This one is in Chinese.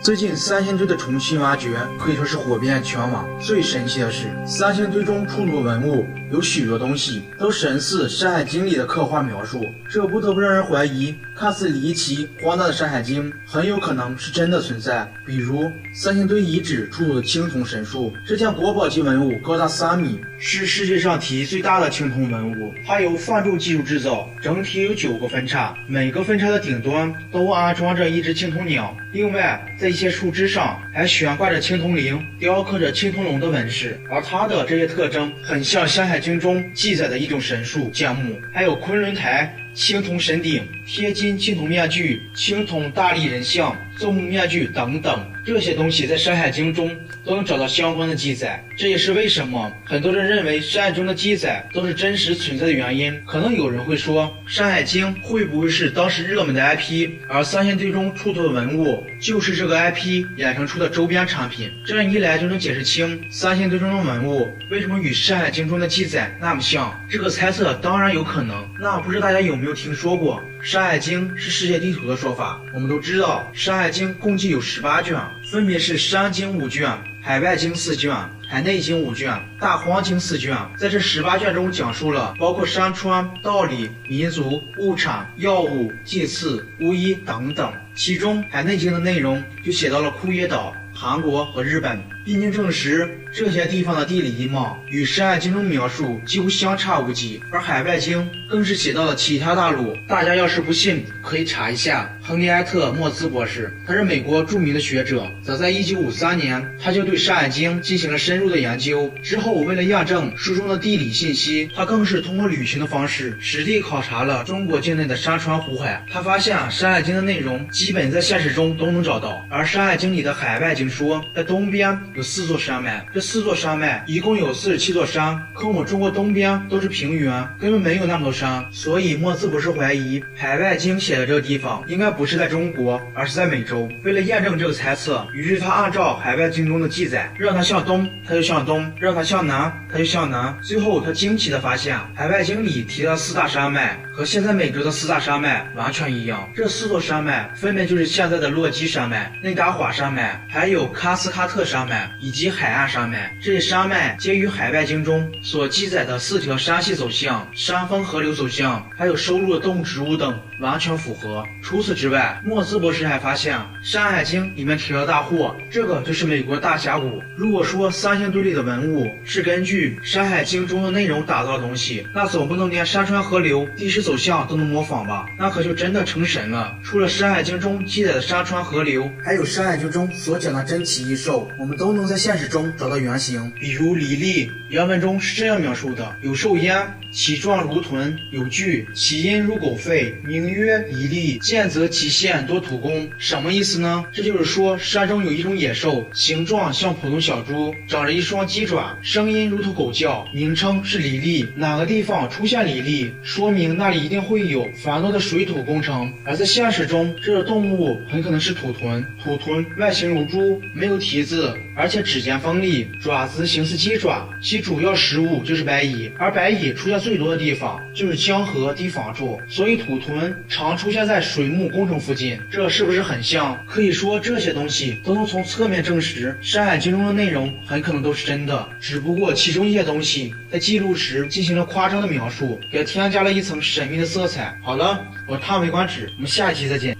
最近三星堆的重新挖掘可以说是火遍全网。最神奇的是，三星堆中出土的文物有许多东西都神似《山海经》里的刻画描述，这不得不让人怀疑，看似离奇荒诞的《山海经》很有可能是真的存在。比如三星堆遗址出土的青铜神树，这件国宝级文物高达3米，是世界上体积最大的青铜文物。它由范铸技术制造，整体有9个分叉，每个分叉的顶端都安装着一只青铜鸟。另外，在一些树枝上还悬挂着青铜铃，雕刻着青铜龙的纹饰，而它的这些特征很像《山海经》中记载的一种神树建木，还有昆仑台、青铜神鼎、贴金青铜面具、青铜大力人像、纵目面具等等，这些东西在《山海经》中都能找到相关的记载。这也是为什么很多人认为《山海经》中的记载都是真实存在的原因。可能有人会说，《山海经》会不会是当时热门的 IP， 而三星堆中出土的文物就是这个 IP 衍生出的周边产品？这样一来就能解释清三星堆中的文物为什么与《山海经》中的记载那么像。这个猜测当然有可能，那不知大家有没有听说过《山海经》是世界地图的说法？我们都知道，《山海经》共计有18卷，分别是《山经》5卷、《海外经》4卷、《海内经》5卷、《大荒经》4卷。在这18卷中讲述了包括山川、道理、民族、物产、药物、祭祀、巫医等等。其中《海内经》的内容就写到了库页岛、韩国和日本，并经证实这些地方的地理地貌与《山海经》中描述几乎相差无几，而《海外经》更是写到了其他大陆。大家要是不信，可以查一下亨利埃特·莫兹博士，他是美国著名的学者，早在1953年他就对《山海经》进行了深入的研究。之后为了验证书中的地理信息，他更是通过旅行的方式实地考察了中国境内的山川湖海。他发现《山海经》的内容基本在现实中都能找到，而《山海经》里的海外经说，在东边有4座山脉，这4座山脉一共有47座山，可我们中国东边都是平原，根本没有那么多山，所以莫兹博士怀疑海外经写的这个地方应该不是在中国，而是在美洲。为了验证这个猜测，于是他按照海外经中的记载，让它向东它就向东，让它向南它就向南。最后他惊奇地发现，海外经里提到4大山脉和现在美洲的4大山脉完全一样，这4座山脉分别就是现在的落基山脉、内达华山脉，还有喀斯喀特山脉以及海岸山脉。这些山脉皆与海外经中所记载的4条山系走向、山峰河流走向，还有收录的动植物等完全符合。除此之外，莫兹博士还发现《山海经》里面提到大货，这个就是美国大峡谷。如果说三星堆里的文物是根据《山海经》中的内容打造的东西，那总不能连山川河流、地势走向都能模仿吧？那可就真的成神了。除了《山海经》中记载的山川河流，还有《山海经》中所讲的珍奇异兽，我们都能在现实中找到原型。比如李历，原文中是这样描述的：有兽焉，其状如豚，有巨，其音如狗吠，名曰李历。见则其现多土公。什么意思呢？这就是说山中有一种野兽，形状像普通小猪，长着一双鸡爪，声音如同狗叫，名称是李历。哪个地方出现李历，说明那里一定会有繁多的水土工程。而在现实中，这个动物很可能是土豚。土豚外形如猪，没有蹄子，而且指尖锋利，爪子形似鸡爪，其主要食物就是白蚁，而白蚁出现最多的地方就是江河堤防处，所以土豚常出现在水木工程附近。这是不是很像？可以说这些东西都能从侧面证实《山海经》中的内容很可能都是真的，只不过其中一些东西在记录时进行了夸张的描述，给添加了一层神秘的色彩。好了，我叹为观止，我们下一期再见。